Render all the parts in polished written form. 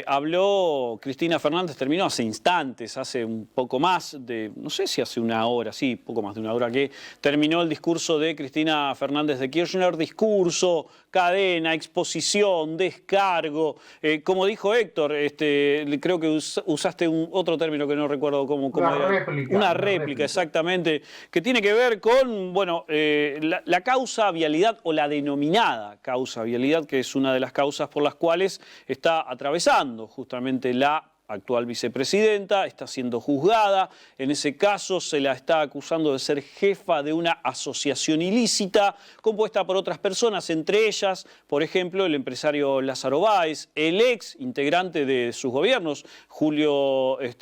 Habló Cristina Fernández, terminó hace instantes, hace un poco más de, no sé si hace una hora, sí, poco más de una hora que terminó el discurso de Cristina Fernández de Kirchner, discurso, cadena, exposición, descargo, como dijo Héctor, creo que usaste otro término que no recuerdo cómo era. Una réplica, exactamente, que tiene que ver con, bueno, la causa vialidad o la denominada causa vialidad, que es una de las causas por las cuales está atravesando justamente la actual vicepresidenta, está siendo juzgada. En ese caso se la está acusando de ser jefa de una asociación ilícita compuesta por otras personas, entre ellas, por ejemplo, el empresario Lázaro Báez, el ex integrante de sus gobiernos,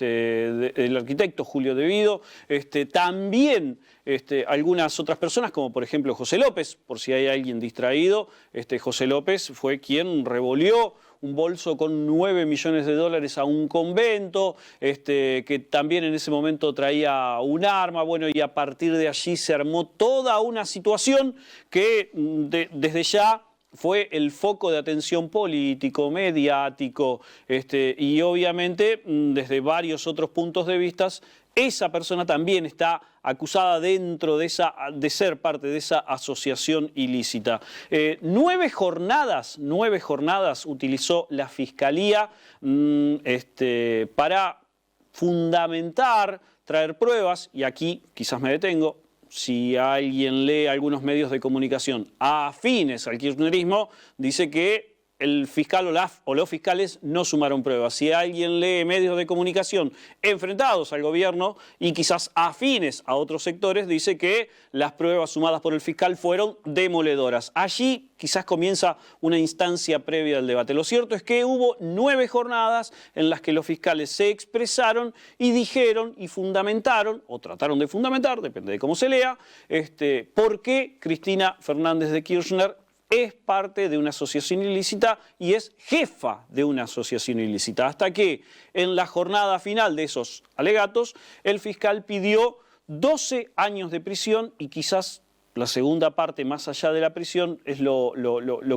el arquitecto Julio De Vido, también algunas otras personas, como por ejemplo José López, por si hay alguien distraído. José López fue quien revolvió un bolso con 9 millones de dólares a un convento, que también en ese momento traía un arma, bueno, y a partir de allí se armó toda una situación que desde ya fue el foco de atención político, mediático, y obviamente desde varios otros puntos de vista, esa persona también está acusada dentro de ser parte de esa asociación ilícita. 9 jornadas utilizó la Fiscalía para fundamentar, traer pruebas, y aquí quizás me detengo. Si alguien lee algunos medios de comunicación afines al kirchnerismo, dice que el fiscal o los fiscales no sumaron pruebas. Si alguien lee medios de comunicación enfrentados al gobierno y quizás afines a otros sectores, dice que las pruebas sumadas por el fiscal fueron demoledoras. Allí quizás comienza una instancia previa del debate. Lo cierto es que hubo 9 jornadas en las que los fiscales se expresaron y dijeron y fundamentaron, o trataron de fundamentar, depende de cómo se lea, por qué Cristina Fernández de Kirchner es parte de una asociación ilícita y es jefa de una asociación ilícita. Hasta que en la jornada final de esos alegatos, el fiscal pidió 12 años de prisión, y quizás la segunda parte, más allá de la prisión, es lo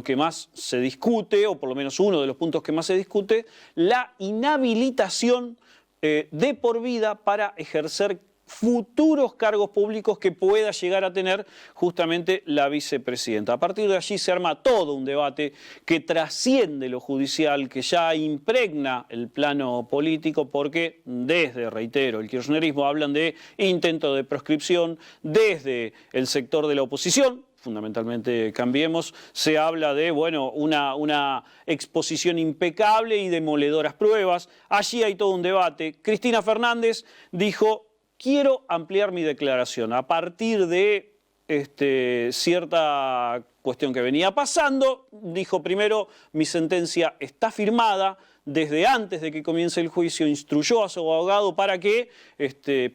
que más se discute, o por lo menos uno de los puntos que más se discute, la inhabilitación de por vida para ejercer futuros cargos públicos que pueda llegar a tener justamente la vicepresidenta. A partir de allí se arma todo un debate que trasciende lo judicial, que ya impregna el plano político, porque desde, reitero, el kirchnerismo hablan de intento de proscripción, desde el sector de la oposición, fundamentalmente Cambiemos, se habla de, bueno, una exposición impecable y demoledoras pruebas. Allí hay todo un debate. Cristina Fernández dijo: quiero ampliar mi declaración a partir de cierta cuestión que venía pasando. Dijo primero: mi sentencia está firmada. Desde antes de que comience el juicio instruyó a su abogado para que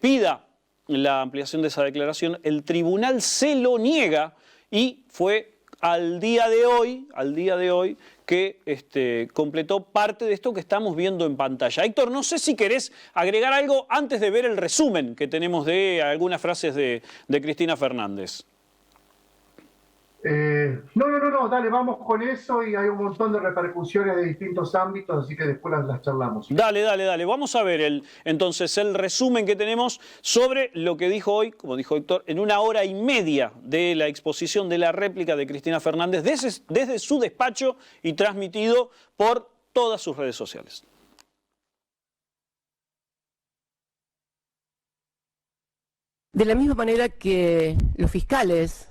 pida la ampliación de esa declaración. El tribunal se lo niega y fue al día de hoy que completó parte de esto que estamos viendo en pantalla. Héctor, no sé si querés agregar algo antes de ver el resumen que tenemos de algunas frases de Cristina Fernández. No, dale, vamos con eso, y hay un montón de repercusiones de distintos ámbitos, así que después las charlamos. Dale. Vamos a ver entonces el resumen que tenemos sobre lo que dijo hoy, como dijo Héctor, en 1 hora y media de la exposición de la réplica de Cristina Fernández desde su despacho y transmitido por todas sus redes sociales. De la misma manera que los fiscales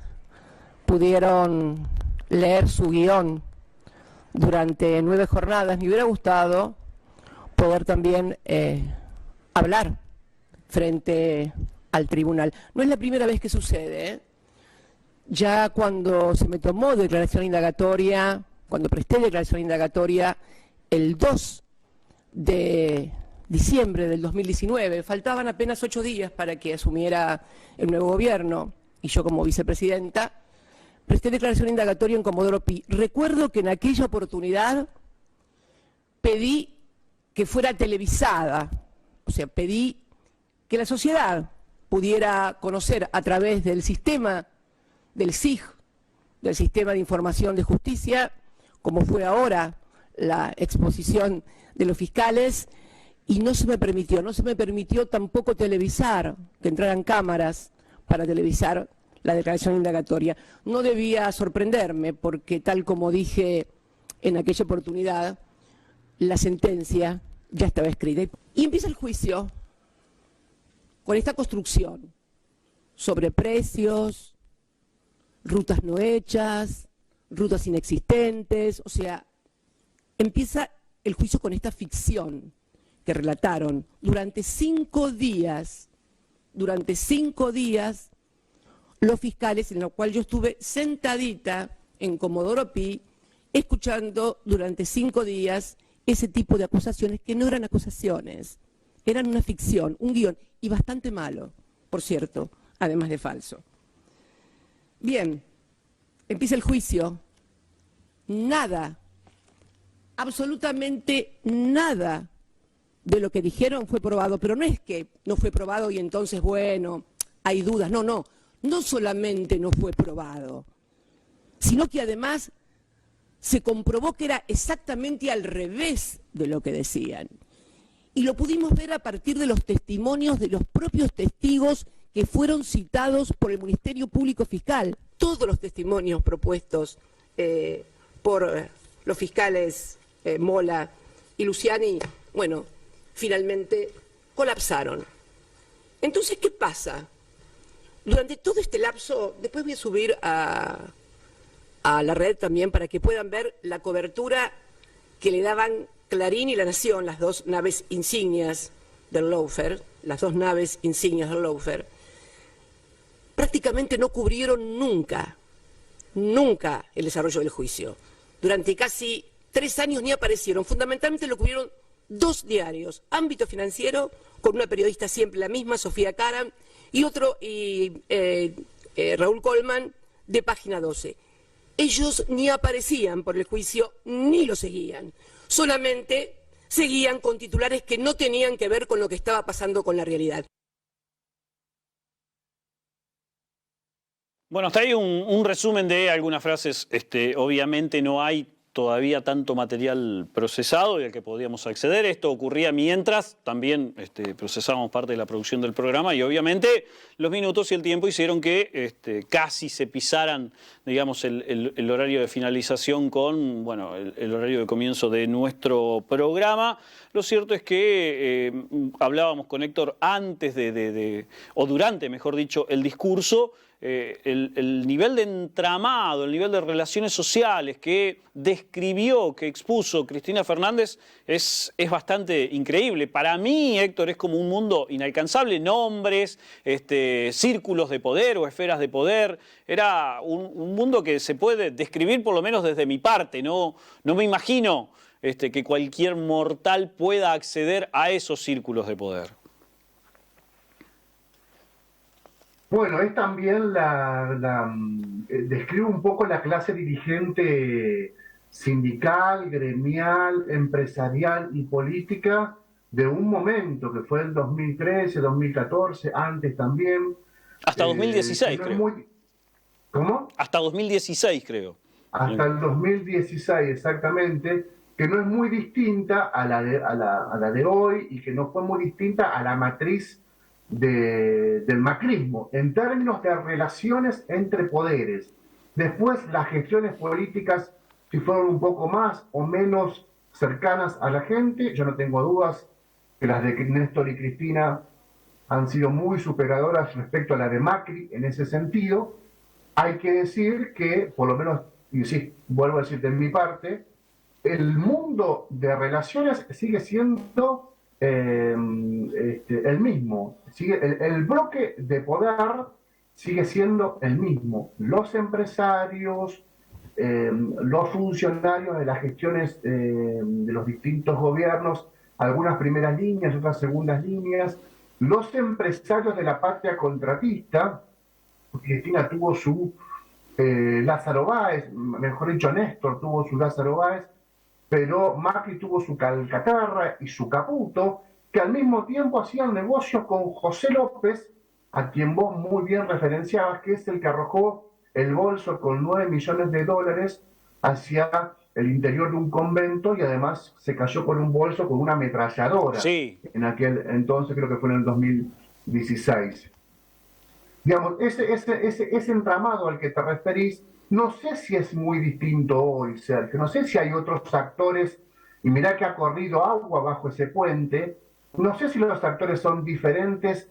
pudieron leer su guión durante 9 jornadas, me hubiera gustado poder también hablar frente al tribunal. No es la primera vez que sucede, ¿eh? Ya cuando se me tomó declaración indagatoria, cuando presté declaración indagatoria el 2 de diciembre del 2019, faltaban apenas 8 días para que asumiera el nuevo gobierno, y yo como vicepresidenta presté declaración indagatoria en Comodoro Pi. Recuerdo que en aquella oportunidad pedí que fuera televisada, o sea, pedí que la sociedad pudiera conocer a través del sistema del SIJ, del Sistema de Información de Justicia, como fue ahora la exposición de los fiscales y no se me permitió tampoco televisar, que entraran cámaras para televisar la declaración indagatoria. No debía sorprenderme porque, tal como dije en aquella oportunidad, la sentencia ya estaba escrita. Y empieza el juicio con esta construcción sobre precios, rutas no hechas, rutas inexistentes, o sea, empieza el juicio con esta ficción que relataron durante 5 días, los fiscales, en lo cual yo estuve sentadita en Comodoro Pi, escuchando durante 5 días ese tipo de acusaciones que no eran acusaciones, eran una ficción, un guión, y bastante malo, por cierto, además de falso. Bien, empieza el juicio. Nada, absolutamente nada de lo que dijeron fue probado, pero no es que no fue probado y entonces, bueno, hay dudas, no solamente no fue probado, sino que además se comprobó que era exactamente al revés de lo que decían. Y lo pudimos ver a partir de los testimonios de los propios testigos que fueron citados por el Ministerio Público Fiscal. Todos los testimonios propuestos por los fiscales Mola y Luciani, bueno, finalmente colapsaron. Entonces, ¿qué pasa? Durante todo este lapso, después voy a subir a la red también para que puedan ver la cobertura que le daban Clarín y La Nación, las dos naves insignias del lawfare, prácticamente no cubrieron nunca el desarrollo del juicio. Durante casi 3 años ni aparecieron, fundamentalmente lo cubrieron 2 diarios, Ámbito Financiero, con una periodista siempre la misma, Sofía Karam, y otro, Raúl Colman, de Página 12. Ellos ni aparecían por el juicio ni lo seguían, solamente seguían con titulares que no tenían que ver con lo que estaba pasando con la realidad. Bueno, hasta ahí un resumen de algunas frases. Obviamente no hay todavía tanto material procesado y al que podíamos acceder. Esto ocurría mientras también procesábamos parte de la producción del programa y obviamente los minutos y el tiempo hicieron que casi se pisaran, digamos, el horario de finalización con, bueno, el horario de comienzo de nuestro programa. Lo cierto es que hablábamos con Héctor antes o durante, mejor dicho, el discurso. El nivel de entramado, el nivel de relaciones sociales que describió, que expuso Cristina Fernández es bastante increíble. Para mí, Héctor, es como un mundo inalcanzable, nombres, círculos de poder o esferas de poder. Era un mundo que se puede describir por lo menos desde mi parte. No me imagino que cualquier mortal pueda acceder a esos círculos de poder. Bueno, es también describe un poco la clase dirigente sindical, gremial, empresarial y política de un momento que fue el 2013, 2014, antes también. Hasta 2016, creo. ¿Cómo? Hasta 2016, creo. Hasta el 2016, exactamente, que no es muy distinta a la de hoy y que no fue muy distinta a la matriz del macrismo, en términos de relaciones entre poderes. Después las gestiones políticas, si fueron un poco más o menos cercanas a la gente, yo no tengo dudas que las de Néstor y Cristina han sido muy superadoras respecto a la de Macri en ese sentido. Hay que decir que, por lo menos, y sí, vuelvo a decir de mi parte, el mundo de relaciones sigue siendo el mismo. El bloque de poder sigue siendo el mismo. Los empresarios, los funcionarios de las gestiones de los distintos gobiernos, algunas primeras líneas, otras segundas líneas, los empresarios de la patria contratista. Cristina tuvo su Lázaro Báez, mejor dicho, Néstor tuvo su Lázaro Báez, pero Macri tuvo su Calcaterra y su Caputo, que al mismo tiempo hacían negocios con José López, a quien vos muy bien referenciabas, que es el que arrojó el bolso con $9 millones hacia el interior de un convento y además se cayó con un bolso con una ametralladora. Sí. En aquel entonces, creo que fue en el 2016. Digamos, ese entramado al que te referís, no sé si es muy distinto hoy, Sergio. No sé si hay otros actores, y mirá que ha corrido agua bajo ese puente, no sé si los actores son diferentes,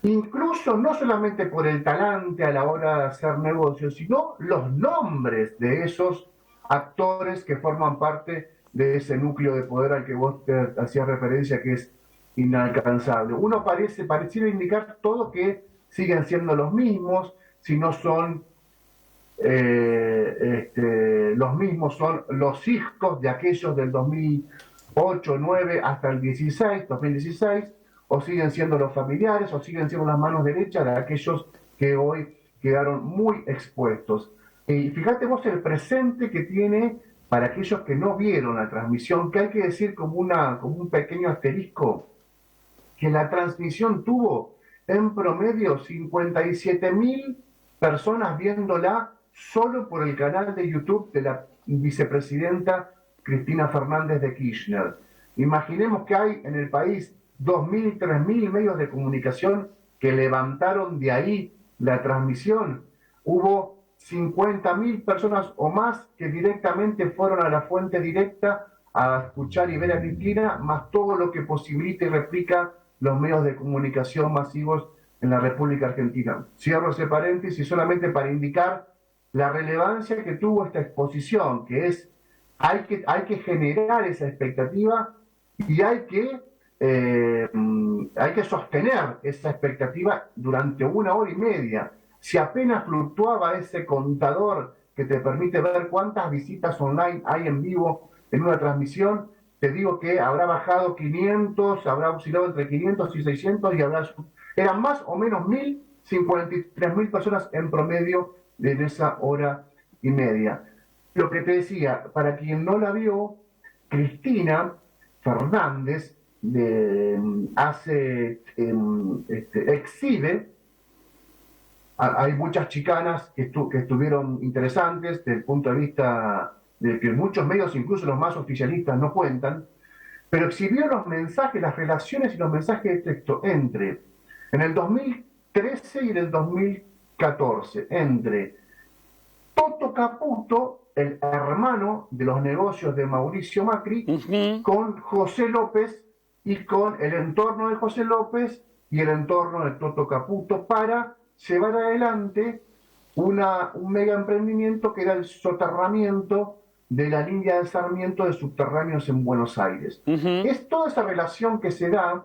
incluso no solamente por el talante a la hora de hacer negocios, sino los nombres de esos actores que forman parte de ese núcleo de poder al que vos te hacías referencia, que es inalcanzable. Uno pareciera indicar todo que siguen siendo los mismos, si no son los mismos, son los hijos de aquellos del 2008, 9 hasta el 2016, o siguen siendo los familiares, o siguen siendo las manos derechas de aquellos que hoy quedaron muy expuestos. Y fíjate vos el presente que tiene para aquellos que no vieron la transmisión, que hay que decir como un pequeño asterisco, que la transmisión tuvo en promedio 57.000 personas viéndola solo por el canal de YouTube de la vicepresidenta Cristina Fernández de Kirchner. Imaginemos que hay en el país 2.000, 3.000 medios de comunicación que levantaron de ahí la transmisión. Hubo 50.000 personas o más que directamente fueron a la fuente directa a escuchar y ver a Cristina, más todo lo que posibilita y replica los medios de comunicación masivos en la República Argentina. Cierro ese paréntesis solamente para indicar la relevancia que tuvo esta exposición, que es, hay que generar esa expectativa y hay que sostener esa expectativa durante 1 hora y media. Si apenas fluctuaba ese contador que te permite ver cuántas visitas online hay en vivo en una transmisión, te digo que habrá bajado 500, habrá oscilado entre 500 y 600 y eran más o menos 53.000 personas en promedio en esa 1 hora y media. Lo que te decía, para quien no la vio, Cristina Fernández exhibe, hay muchas chicanas que estuvieron interesantes desde el punto de vista de que muchos medios, incluso los más oficialistas, no cuentan, pero exhibió los mensajes, las relaciones y los mensajes de texto en el 2013 y en el 2014, entre Toto Caputo, el hermano de los negocios de Mauricio Macri, con José López y con el entorno de José López y el entorno de Toto Caputo para llevar adelante un mega emprendimiento que era el soterramiento de la línea de Sarmiento de subterráneos en Buenos Aires. Es toda esa relación que se da,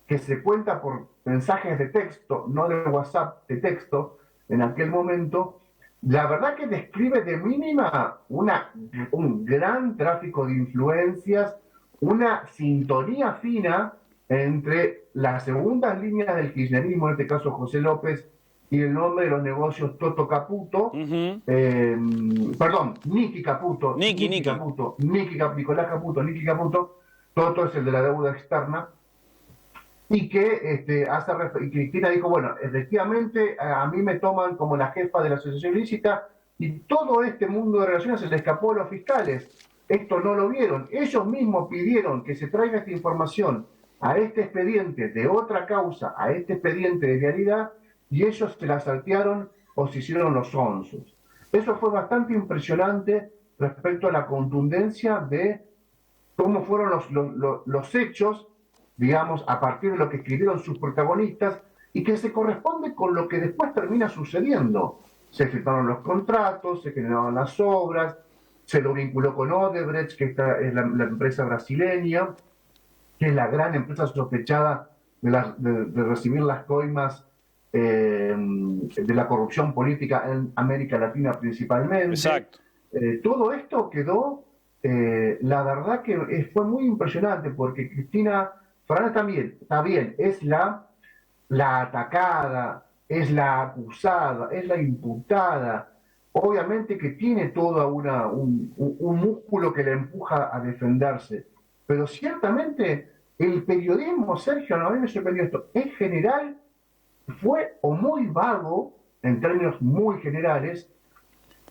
que se cuenta por mensajes de texto, no de WhatsApp, de texto, en aquel momento, la verdad que describe de mínima un gran tráfico de influencias, una sintonía fina entre las segundas líneas del kirchnerismo, en este caso José López, y el nombre de los negocios Toto Caputo, perdón, Nicky Caputo, Nicolás Caputo, Nicky Caputo, Toto es el de la deuda externa, y que y Cristina dijo, bueno, efectivamente a mí me toman como la jefa de la asociación ilícita y todo este mundo de relaciones se le escapó a los fiscales. Esto no lo vieron. Ellos mismos pidieron que se traiga esta información a este expediente de otra causa, a este expediente de vialidad, y ellos se la saltearon o se hicieron los onzos. Eso fue bastante impresionante respecto a la contundencia de cómo fueron los hechos, digamos, a partir de lo que escribieron sus protagonistas, y que se corresponde con lo que después termina sucediendo. Se firmaron los contratos, se generaron las obras, se lo vinculó con Odebrecht, que es la empresa brasileña, que es la gran empresa sospechada de recibir las coimas de la corrupción política en América Latina principalmente. Exacto. Todo esto quedó, la verdad que fue muy impresionante, porque Cristina Fernández también, está bien, es la atacada, es la acusada, es la imputada, obviamente que tiene todo un músculo que le empuja a defenderse, pero ciertamente el periodismo, Sergio, a mí me sorprendió esto, en general fue o muy vago, en términos muy generales,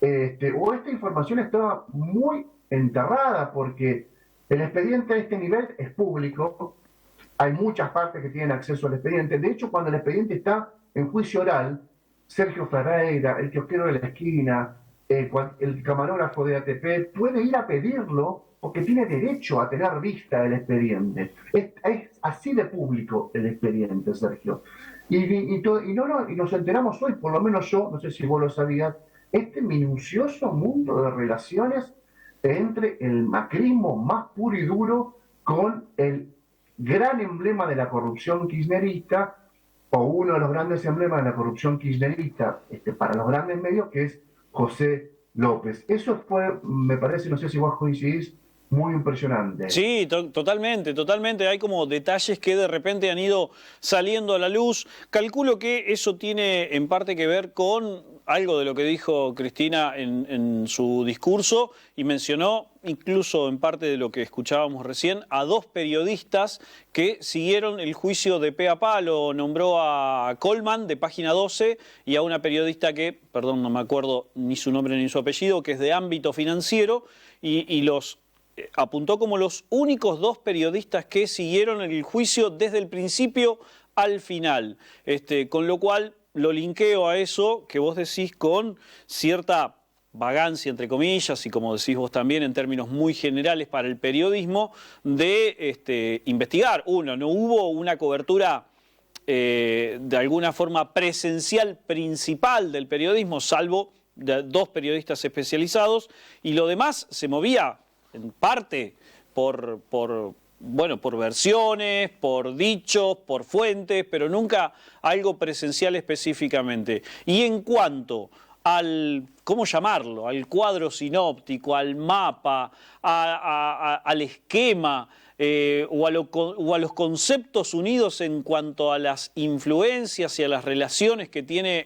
o esta información estaba muy enterrada, porque el expediente a este nivel es público, hay muchas partes que tienen acceso al expediente. De hecho, cuando el expediente está en juicio oral, Sergio Ferreira, el kiosquero de la esquina, el camarógrafo de ATP, puede ir a pedirlo porque tiene derecho a tener vista del expediente. Es así de público el expediente, Sergio. Y nos enteramos hoy, por lo menos yo, no sé si vos lo sabías, este minucioso mundo de relaciones entre el macrismo más puro y duro con el gran emblema de la corrupción kirchnerista, o uno de los grandes emblemas de la corrupción kirchnerista para los grandes medios, que es José López. Eso fue, me parece, no sé si vos coincidís, muy impresionante. Sí, totalmente, totalmente. Hay como detalles que de repente han ido saliendo a la luz. Calculo que eso tiene en parte que ver con algo de lo que dijo Cristina en su discurso, y mencionó, incluso en parte de lo que escuchábamos recién, a dos periodistas que siguieron el juicio de pe a pa. Lo nombró a Colman, de Página 12, y a una periodista que, perdón, no me acuerdo ni su nombre ni su apellido, que es de Ámbito Financiero, y los apuntó como los únicos dos periodistas que siguieron el juicio desde el principio al final. Con lo cual lo linkeo a eso que vos decís con cierta vagancia, entre comillas, y como decís vos también en términos muy generales para el periodismo, de investigar. No hubo una cobertura de alguna forma presencial principal del periodismo, salvo de dos periodistas especializados, y lo demás se movía en parte por versiones, por dichos, por fuentes, pero nunca algo presencial específicamente. Y en cuanto al, ¿cómo llamarlo?, al cuadro sinóptico, al mapa, al esquema, o a los conceptos unidos en cuanto a las influencias y a las relaciones que tiene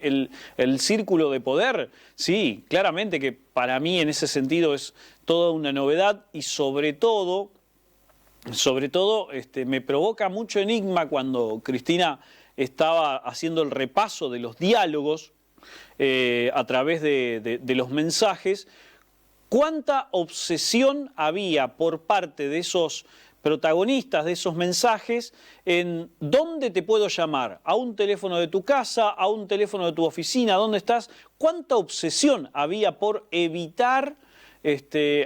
el círculo de poder, sí, claramente que para mí en ese sentido es toda una novedad, y sobre todo me provoca mucho enigma cuando Cristina estaba haciendo el repaso de los diálogos a través de los mensajes. ¿Cuánta obsesión había por parte de esos protagonistas de esos mensajes en dónde te puedo llamar? ¿A un teléfono de tu casa? ¿A un teléfono de tu oficina? ¿Dónde estás? ¿Cuánta obsesión había por evitar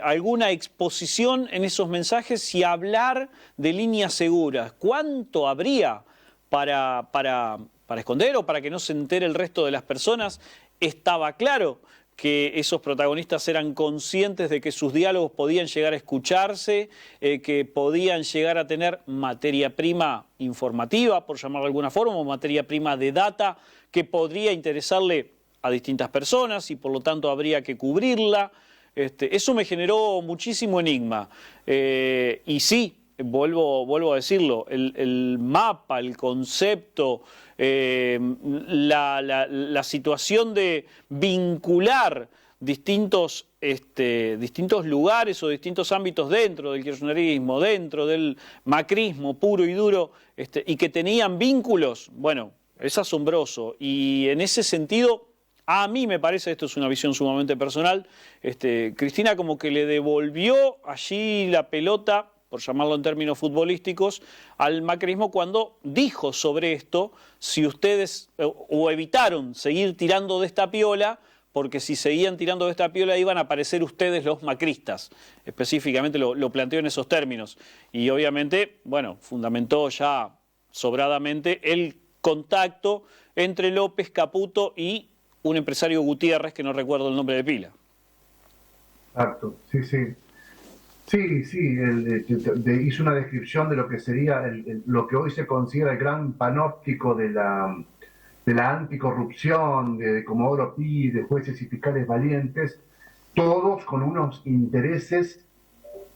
alguna exposición en esos mensajes y hablar de líneas seguras? ¿Cuánto habría para esconder o para que no se entere el resto de las personas? Estaba claro que esos protagonistas eran conscientes de que sus diálogos podían llegar a escucharse, que podían llegar a tener materia prima informativa, por llamarlo de alguna forma, o materia prima de data, que podría interesarle a distintas personas y por lo tanto habría que cubrirla. Eso me generó muchísimo enigma. Y sí, vuelvo a decirlo, el mapa, el concepto, la situación de vincular distintos lugares o distintos ámbitos dentro del kirchnerismo, dentro del macrismo puro y duro, y que tenían vínculos, bueno, es asombroso. Y en ese sentido, a mí me parece, esto es una visión sumamente personal, Cristina como que le devolvió allí la pelota, por llamarlo en términos futbolísticos, al macrismo cuando dijo sobre esto: si ustedes o evitaron seguir tirando de esta piola, porque si seguían tirando de esta piola iban a aparecer ustedes los macristas. Específicamente lo planteó en esos términos. Y obviamente, bueno, fundamentó ya sobradamente el contacto entre López, Caputo y un empresario Gutiérrez, que no recuerdo el nombre de pila. Exacto, sí. Sí, hizo una descripción de lo que sería lo que hoy se considera el gran panóptico de la anticorrupción, de Comodoro Pi, de jueces y fiscales valientes, todos con unos intereses,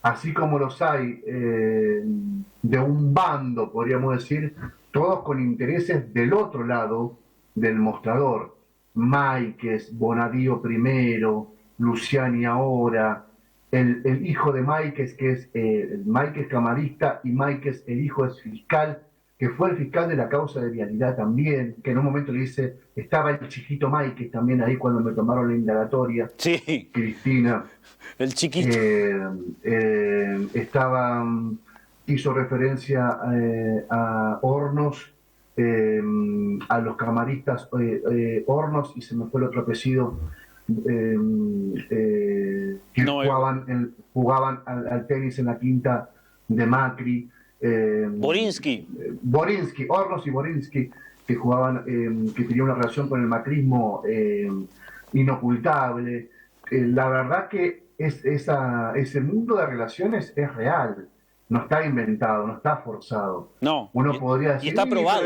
así como los hay de un bando, podríamos decir, todos con intereses del otro lado del mostrador. Máiquez, Bonadío primero, Luciani ahora, el hijo de Máiquez, que es Máiquez camarista, y Máiquez, el hijo, es fiscal. que fue el fiscal de la causa de vialidad también, que en un momento le dice, estaba el chiquito Mike también ahí cuando me tomaron la indagatoria, Sí, Cristina, el chiquito. estaba, hizo referencia a Hornos, a los camaristas Hornos, y se me fue el otro apellido, que No, jugaban al tenis en la quinta de Macri. Borinsky. Borinsky, Hornos y Borinsky, que jugaban, que tenían una relación con el macrismo inocultable. La verdad que ese mundo de relaciones es real, no está inventado, no está forzado. No, Uno podría y decir, está probado.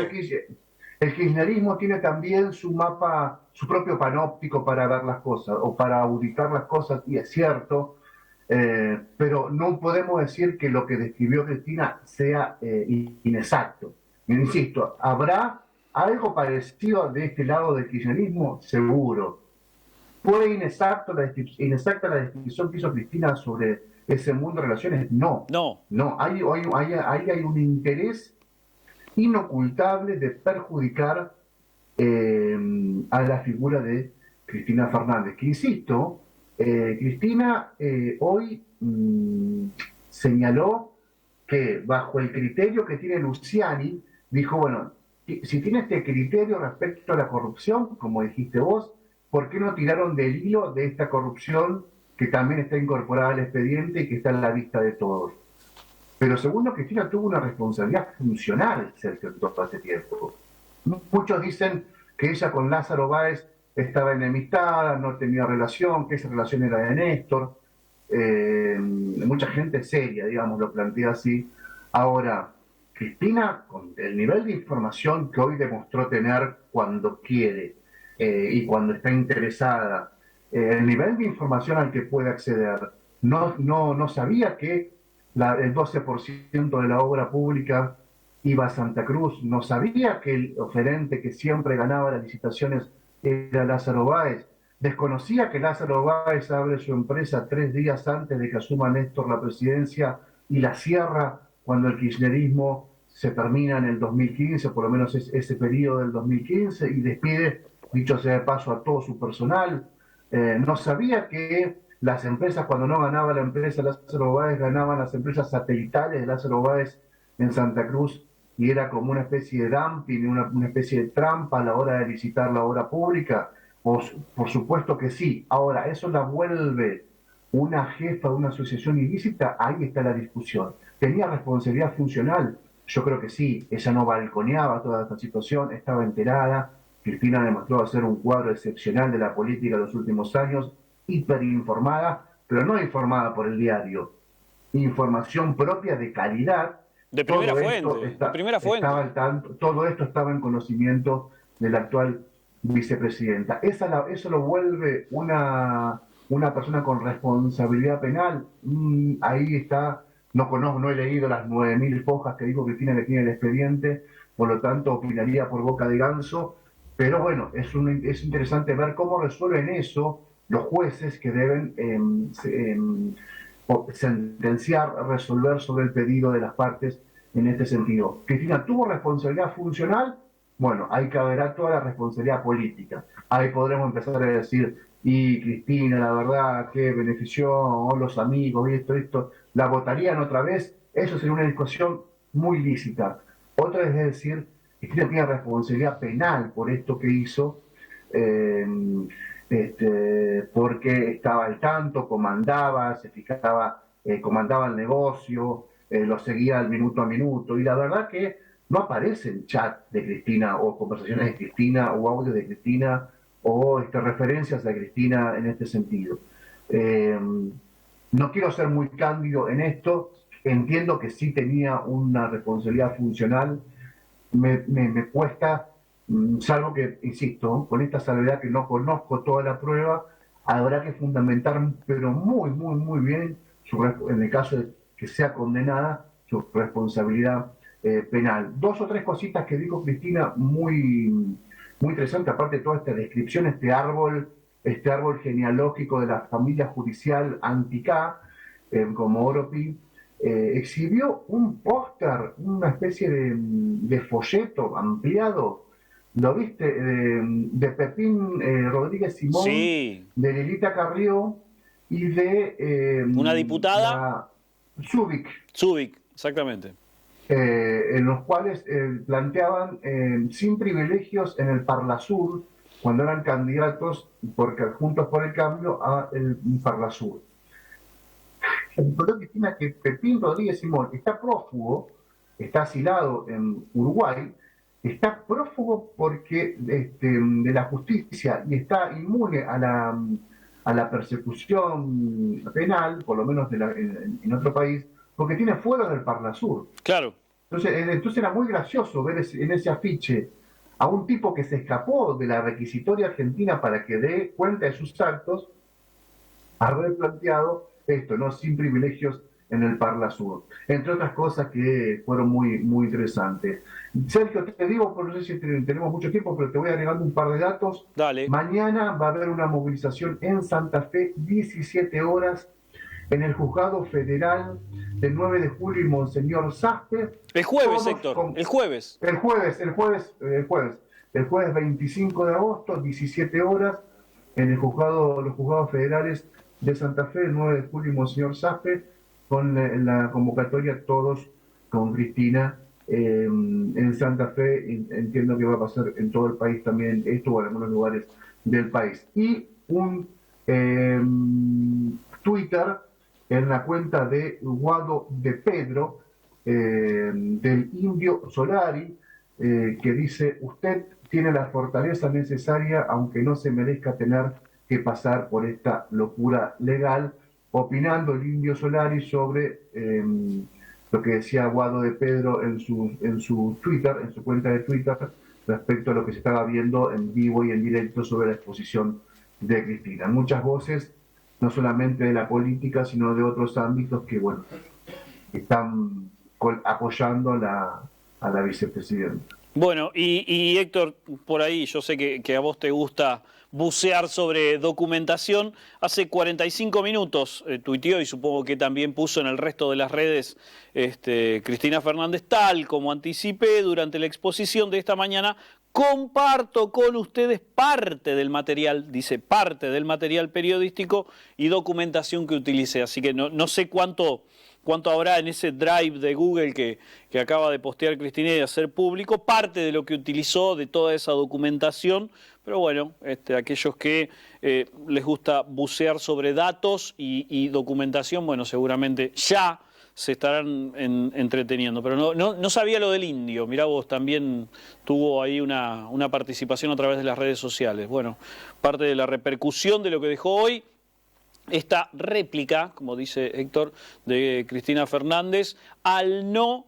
El kirchnerismo tiene también su mapa, su propio panóptico para ver las cosas o para auditar las cosas, y es cierto, pero no podemos decir que lo que describió Cristina sea inexacto. Insisto, ¿habrá algo parecido de este lado del kirchnerismo? Seguro. ¿Fue inexacta la descripción que hizo Cristina sobre ese mundo de relaciones? No. No, ahí hay un interés inocultable de perjudicar a la figura de Cristina Fernández, que insisto, Cristina hoy señaló que bajo el criterio que tiene Luciani, dijo, bueno, si tiene este criterio respecto a la corrupción, como dijiste vos, ¿por qué no tiraron del hilo de esta corrupción que también está incorporada al expediente y que está en la vista de todos? Pero segundo, Cristina tuvo una responsabilidad funcional, Sergio, en todo este tiempo. Muchos dicen que ella con Lázaro Báez estaba enemistada, no tenía relación, que esa relación era de Néstor. Mucha gente seria, digamos, lo plantea así. Ahora, Cristina, con el nivel de información que hoy demostró tener cuando quiere y cuando está interesada, el nivel de información al que puede acceder, no sabía que el 12% de la obra pública iba a Santa Cruz, no sabía que el oferente que siempre ganaba las licitaciones era Lázaro Báez, desconocía que Lázaro Báez abre su empresa 3 días antes de que asuma Néstor la presidencia y la cierra cuando el kirchnerismo se termina en el 2015, por lo menos es ese periodo del 2015, y despide, dicho sea de paso, a todo su personal. No sabía que las empresas, cuando no ganaba la empresa Lázaro Báez, ganaban las empresas satelitales de Lázaro Báez en Santa Cruz, y era como una especie de dumping, una especie de trampa a la hora de licitar la obra pública. Por supuesto que sí. Ahora, ¿eso la vuelve una jefa de una asociación ilícita? Ahí está la discusión. ¿Tenía responsabilidad funcional? Yo creo que sí. Ella no balconeaba toda esta situación, estaba enterada. Cristina demostró ser un cuadro excepcional de la política de los últimos años, hiperinformada, pero no informada por el diario. Información propia de calidad. De primera fuente. Estaba al tanto, todo esto estaba en conocimiento de la actual vicepresidenta. Eso lo vuelve una persona con responsabilidad penal. Ahí está, no conozco, no he leído las 9.000 hojas que dijo Cristina que tiene el expediente, por lo tanto opinaría por boca de ganso, pero bueno, es interesante ver cómo resuelven eso los jueces que deben sentenciar, resolver sobre el pedido de las partes en este sentido. Cristina tuvo responsabilidad funcional, bueno, ahí caberá toda la responsabilidad política. Ahí podremos empezar a decir, y Cristina, la verdad, que benefició, o los amigos, y esto, ¿la votarían otra vez? Eso sería una discusión muy lícita. Otra es decir, Cristina tiene responsabilidad penal por esto que hizo, porque estaba al tanto, comandaba, se fijaba, comandaba el negocio, lo seguía al minuto a minuto, y la verdad que no aparecen chat de Cristina o conversaciones de Cristina o audios de Cristina o referencias a Cristina en este sentido. No quiero ser muy cándido en esto, entiendo que sí tenía una responsabilidad funcional, me cuesta, salvo que, insisto, con esta salvedad que no conozco toda la prueba, habrá que fundamentar, pero muy bien, en el caso de que sea condenada, su responsabilidad penal. 2 o 3 cositas que dijo Cristina muy interesante, aparte de toda esta descripción, este árbol genealógico de la familia judicial anti-K, como Oropi, exhibió un póster, una especie de folleto ampliado, ¿lo viste? De Pepín Rodríguez Simón, Sí. de Lilita Carrió y de Una diputada. la Zubik, Zubik, exactamente. en los cuales planteaban sin privilegios en el Parlasur, cuando eran candidatos Juntos por el Cambio a el Parlasur. El problema, Cristina, es que Pepín Rodríguez Simón está prófugo, está asilado en Uruguay, está prófugo porque de la justicia y está inmune a la persecución penal, por lo menos en otro país, porque tiene fueros del Parlasur. Claro. Entonces era muy gracioso ver en ese afiche a un tipo que se escapó de la requisitoria argentina para que dé cuenta de sus actos, haber planteado esto, ¿no? Sin privilegios en el Parlasur. Entre otras cosas que fueron muy, muy interesantes. Sergio, te digo, no sé si tenemos mucho tiempo, pero te voy agregando un par de datos. Dale. Mañana va a haber una movilización en Santa Fe, 17 horas, en el Juzgado Federal del 9 de julio y Monseñor Saspe. El jueves, Héctor, el jueves. El jueves 25 de agosto, 17 horas, en los juzgados federales de Santa Fe, el 9 de julio y Monseñor Saspe, con la convocatoria todos con Cristina en Santa Fe. Entiendo que va a pasar en todo el país también esto, o en algunos lugares del país. Y un Twitter en la cuenta de Guado de Pedro, del Indio Solari, que dice: usted tiene la fortaleza necesaria, aunque no se merezca tener que pasar por esta locura legal, opinando el Indio Solari sobre lo que decía Guado de Pedro en su Twitter, en su cuenta de Twitter, respecto a lo que se estaba viendo en vivo y en directo sobre la exposición de Cristina. Muchas voces, no solamente de la política, sino de otros ámbitos que, bueno, están apoyando a la vicepresidenta. Bueno, y Héctor, por ahí yo sé que a vos te gusta bucear sobre documentación. Hace 45 minutos tuiteó, y supongo que también puso en el resto de las redes, Cristina Fernández, tal como anticipé durante la exposición de esta mañana: comparto con ustedes parte del material, dice, parte del material periodístico y documentación que utilicé. Así que no sé cuánto habrá en ese drive de Google que acaba de postear Cristina y de hacer público, parte de lo que utilizó de toda esa documentación. Pero bueno, aquellos que les gusta bucear sobre datos y documentación, bueno, seguramente ya se estarán entreteniendo. Pero no sabía lo del indio. Mirá vos, también tuvo ahí una participación a través de las redes sociales. Bueno, parte de la repercusión de lo que dejó hoy esta réplica, como dice Héctor, de Cristina Fernández, al no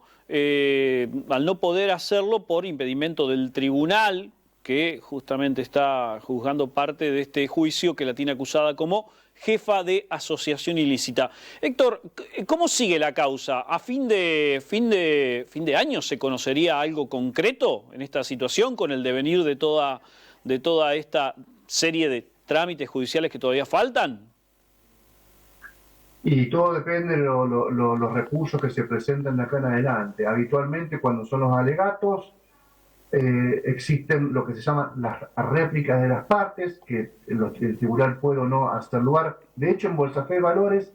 poder hacerlo por impedimento del tribunal, que justamente está juzgando parte de este juicio que la tiene acusada como jefa de asociación ilícita. Héctor, ¿cómo sigue la causa? ¿A fin de año se conocería algo concreto en esta situación, con el devenir de toda esta serie de trámites judiciales que todavía faltan? Y todo depende de los recursos que se presentan de acá en adelante. Habitualmente, cuando son los alegatos, existen lo que se llaman las réplicas de las partes, que el tribunal puede o no hacer lugar. De hecho, en Bolsa Fe de Valores,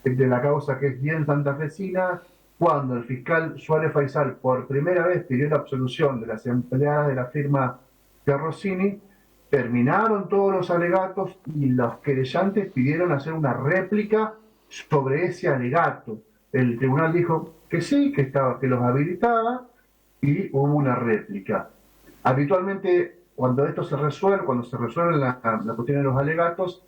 de la causa que es bien santafesina, cuando el fiscal Suárez Faisal por primera vez pidió la absolución de las empleadas de la firma Terrosini, terminaron todos los alegatos y los querellantes pidieron hacer una réplica sobre ese alegato. El tribunal dijo que sí, que los habilitaba, y hubo una réplica. Habitualmente, cuando se resuelve la cuestión de los alegatos,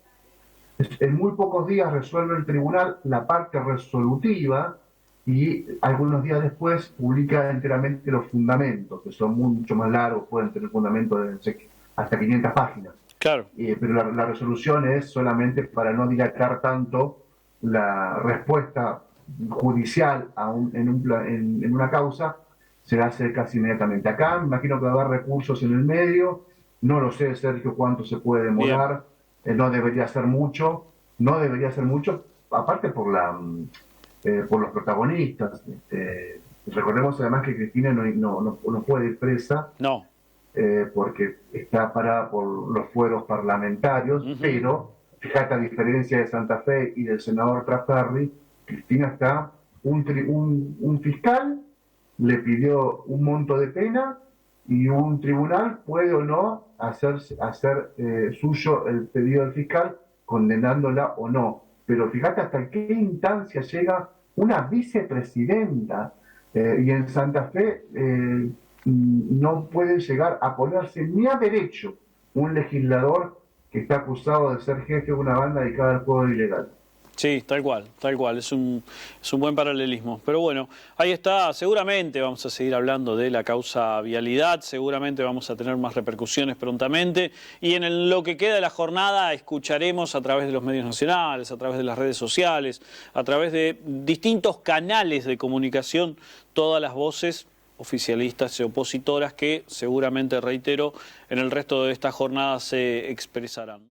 en muy pocos días resuelve el tribunal la parte resolutiva y algunos días después publica enteramente los fundamentos, que son mucho más largos, pueden tener fundamentos de hasta 500 páginas. Claro. Pero la resolución es solamente para no dilatar tanto la respuesta judicial en una causa, se hace casi inmediatamente. Acá me imagino que va a haber recursos en el medio, no lo sé, Sergio, cuánto se puede demorar, no debería ser mucho, aparte por por los protagonistas. Recordemos además que Cristina no puede ir presa. No. Porque está parada por los fueros parlamentarios, pero fíjate, a diferencia de Santa Fe y del senador Trasferri, Cristina está, un fiscal le pidió un monto de pena y un tribunal puede o no hacer suyo el pedido del fiscal, condenándola o no. Pero fíjate hasta qué instancia llega una vicepresidenta, y en Santa Fe no puede llegar a ponerse ni a derecho un legislador que está acusado de ser jefe de una banda dedicada al juego ilegal. Sí, tal cual, es un buen paralelismo. Pero bueno, ahí está, seguramente vamos a seguir hablando de la causa vialidad, seguramente vamos a tener más repercusiones prontamente, y en lo que queda de la jornada escucharemos a través de los medios nacionales, a través de las redes sociales, a través de distintos canales de comunicación, todas las voces oficialistas y opositoras que seguramente, reitero, en el resto de esta jornada se expresarán.